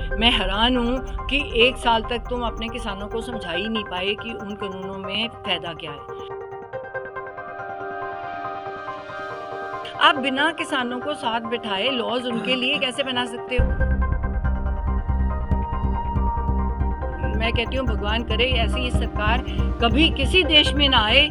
मैं हैरान हूँ कि 1 साल तक तुम अपने किसानों को समझा ही नहीं पाए कि उन कानूनों में फ़ायदा क्या है। आप बिना किसानों को साथ बिठाए लॉज़ उनके लिए कैसे बना सकते हो? मैं कहती हूँ भगवान करे ऐसी सरकार कभी किसी देश में ना आए।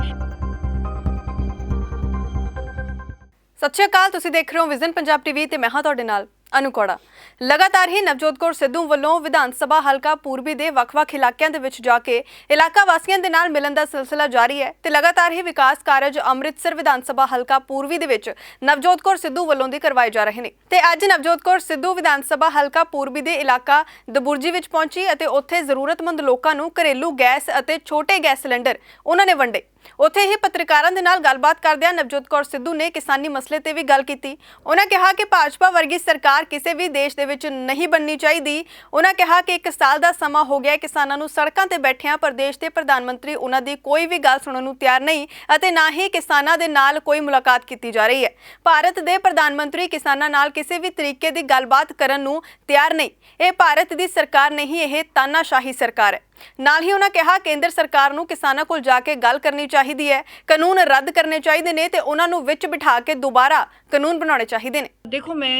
सत श्री अकाल, तुसीं देख रहे हो विजन पंजाब टीवी ते मैं हां तुहाडे नाल अनु कोड़ा। लगातार ही नवजोत कौर सिद्धू ਵੱਲੋਂ विधान सभा हलका पूर्वी ਦੇ ਵੱਖ-ਵੱਖ ਇਲਾਕਿਆਂ ਦੇ ਵਿੱਚ ਜਾ ਕੇ ਇਲਾਕਾ ਵਾਸੀਆਂ ਦੇ ਨਾਲ ਮਿਲਣ ਦਾ ਸਿਲਸਿਲਾ ਜਾਰੀ ਹੈ ਤੇ ਲਗਾਤਾਰ ਹੀ ਵਿਕਾਸ ਕਾਰਜ ਅੰਮ੍ਰਿਤਸਰ ਵਿਧਾਨ ਸਭਾ ਹਲਕਾ ਪੂਰਬੀ ਦੇ ਵਿੱਚ ਨਵਜੋਤ ਕੌਰ ਸਿੱਧੂ ਵੱਲੋਂ ਦੀ ਕਰਵਾਏ ਜਾ ਰਹੇ ਨੇ ਤੇ ਅੱਜ ਨਵਜੋਤ ਕੌਰ ਸਿੱਧੂ ਵਿਧਾਨ ਸਭਾ ਹਲਕਾ ਪੂਰਬੀ ਦੇ ਇਲਾਕਾ ਦਬੁਰਜੀ ਵਿੱਚ ਪਹੁੰਚੀ ਅਤੇ ਉੱਥੇ ਜ਼ਰੂਰਤਮੰਦ ਲੋਕਾਂ ਨੂੰ ਘਰੇਲੂ ਗੈਸ ਅਤੇ ਛੋਟੇ ਗੈਸ ਸਿਲੰਡਰ ਉਹਨਾਂ ਨੇ ਵੰਡੇ। ਉੱਥੇ ਹੀ ਪੱਤਰਕਾਰਾਂ ਦੇ ਨਾਲ ਗੱਲਬਾਤ ਕਰਦਿਆਂ ਨਵਜੋਤ ਕੌਰ ਸਿੱਧੂ ਨੇ ਕਿਸਾਨੀ ਮਸਲੇ ਤੇ ਵੀ ਗੱਲ ਕੀਤੀ। ਉਹਨਾਂ ਕਿਹਾ ਕਿ ਭਾਜਪਾ ਵਰਗੀ ਸਰਕਾਰ ਕਿਸੇ ਵੀ ਦੇਸ਼ ਦੇ ਵਿੱਚ ਨਹੀਂ ਬਣਨੀ ਚਾਹੀਦੀ। ਉਹਨਾਂ ਕਿਹਾ ਕਿ 1 ਸਾਲ ਦਾ ਸਮਾਂ ਹੋ ਗਿਆ ਕਿਸਾਨਾਂ ਨੂੰ ਸੜਕਾਂ ਤੇ ਬੈਠਿਆਂ, ਪਰ ਦੇਸ਼ ਦੇ ਪ੍ਰਧਾਨ ਮੰਤਰੀ ਉਹਨਾਂ ਦੀ ਕੋਈ ਵੀ ਗੱਲ ਸੁਣਨ ਨੂੰ ਤਿਆਰ ਨਹੀਂ ਅਤੇ ਨਾ ਹੀ ਕਿਸਾਨਾਂ ਦੇ ਨਾਲ ਕੋਈ ਮੁਲਾਕਾਤ ਕੀਤੀ ਜਾ ਰਹੀ ਹੈ। ਭਾਰਤ ਦੇ ਪ੍ਰਧਾਨ ਮੰਤਰੀ ਕਿਸਾਨਾਂ ਨਾਲ ਕਿਸੇ ਵੀ ਤਰੀਕੇ ਦੀ ਗੱਲਬਾਤ ਕਰਨ ਨੂੰ ਤਿਆਰ ਨਹੀਂ। ਇਹ ਭਾਰਤ ਦੀ ਸਰਕਾਰ ਨਹੀਂ, ਇਹ ਤਾਨਾਸ਼ਾਹੀ ਸਰਕਾਰ ਹੈ। ਨਾਲ ਹੀ ਉਹਨਾਂ ਕਿਹਾ ਕੇਂਦਰ ਸਰਕਾਰ ਨੂੰ ਕਿਸਾਨਾਂ ਕੋਲ ਜਾ ਕੇ ਗੱਲ ਕਰਨੀ ਚਾਹੀਦੀ ਹੈ, ਕਾਨੂੰਨ ਰੱਦ ਕਰਨੇ ਚਾਹੀਦੇ ਨੇ ਤੇ ਉਹਨਾਂ ਨੂੰ ਵਿੱਚ ਬਿਠਾ ਕੇ ਦੁਬਾਰਾ कानून बनाने चाहिए ने। देखो मैं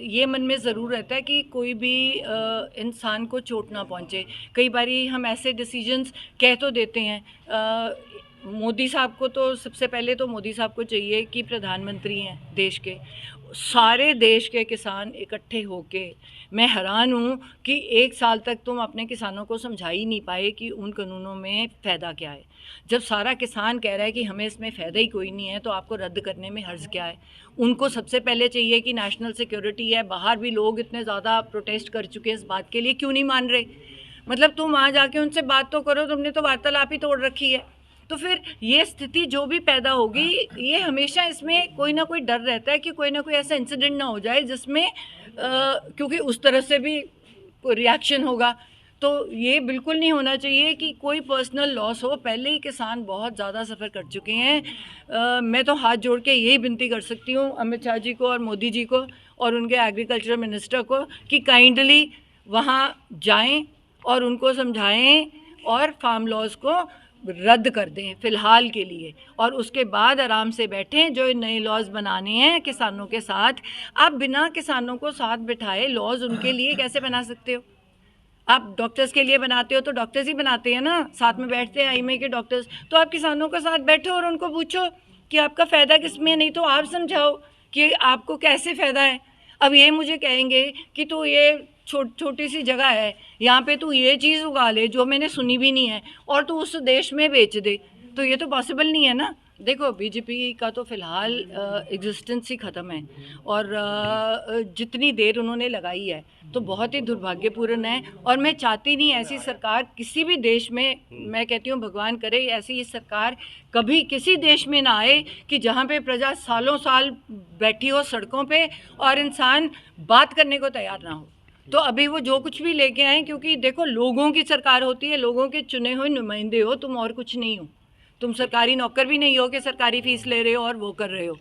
ये मन में ज़रूर रहता है कि कोई भी इंसान को चोट ना पहुँचे। कई बारी हम ऐसे डिसीजंस कह तो देते हैं। मोदी साहब को तो सबसे पहले तो मोदी साहब को चाहिए कि प्रधानमंत्री हैं देश के, सारे देश के किसान इकट्ठे होके, मैं हैरान हूँ कि 1 साल तक तुम अपने किसानों को समझा ही नहीं पाए कि उन कानूनों में फ़ायदा क्या है। जब सारा किसान कह रहा है कि हमें इसमें फ़ायदा ही कोई नहीं है तो आपको रद्द करने में हर्ज क्या है। उनको सबसे पहले चाहिए कि नेशनल सिक्योरिटी है, बाहर भी लोग इतने ज़्यादा प्रोटेस्ट कर चुके हैं इस बात के लिए, क्यों नहीं मान रहे? मतलब तुम वहाँ जाके उनसे बात तो करो, तुमने तो वार्तालाप ही तोड़ रखी है। तो फिर ये स्थिति जो भी पैदा होगी, ये हमेशा इसमें कोई ना कोई डर रहता है कि कोई ना कोई ऐसा इंसिडेंट ना हो जाए जिसमें क्योंकि उस तरह से भी रिएक्शन होगा। तो ये बिल्कुल नहीं होना चाहिए कि कोई पर्सनल लॉस हो। पहले ही किसान बहुत ज़्यादा सफ़र कर चुके हैं। मैं तो हाथ जोड़ के यही विनती कर सकती हूँ अमित शाह जी को और मोदी जी को और उनके एग्रीकल्चर मिनिस्टर को कि काइंडली वहाँ जाएं और उनको समझाएं और फार्म लॉज को रद्द कर दें फ़िलहाल के लिए, और उसके बाद आराम से बैठें जो नए लॉज बनाने हैं किसानों के साथ। आप बिना किसानों को साथ बिठाए लॉज उनके लिए कैसे बना सकते हो? आप डॉक्टर्स के लिए बनाते हो तो डॉक्टर्स ही बनाते हैं ना, साथ में बैठते हैं आईएमए के डॉक्टर्स। तो आप किसानों के साथ बैठो और उनको पूछो कि आपका फ़ायदा किस में, नहीं तो आप समझाओ कि आपको कैसे फ़ायदा है। अब ये मुझे कहेंगे कि तो ये छोटी सी जगह है, यहाँ पे तू ये चीज़ उगा ले जो मैंने सुनी भी नहीं है और तू उस देश में बेच दे, तो ये तो पॉसिबल नहीं है ना। देखो बीजेपी का तो फ़िलहाल एग्जिस्टेंस ही ख़त्म है और जितनी देर उन्होंने लगाई है तो बहुत ही दुर्भाग्यपूर्ण है। और मैं चाहती नहीं ऐसी सरकार किसी भी देश में, मैं कहती हूँ भगवान करे ऐसी सरकार कभी किसी देश में ना आए कि जहाँ पे प्रजा सालों साल बैठी हो सड़कों पे और इंसान बात करने को तैयार ना हो। तो अभी वो जो कुछ भी लेके आए, क्योंकि देखो लोगों की सरकार होती है, लोगों के चुने हुए नुमाइंदे हो तुम, और कुछ नहीं हो। तुम सरकारी नौकर भी नहीं हो कि सरकारी फ़ीस ले रहे हो और वो कर रहे हो।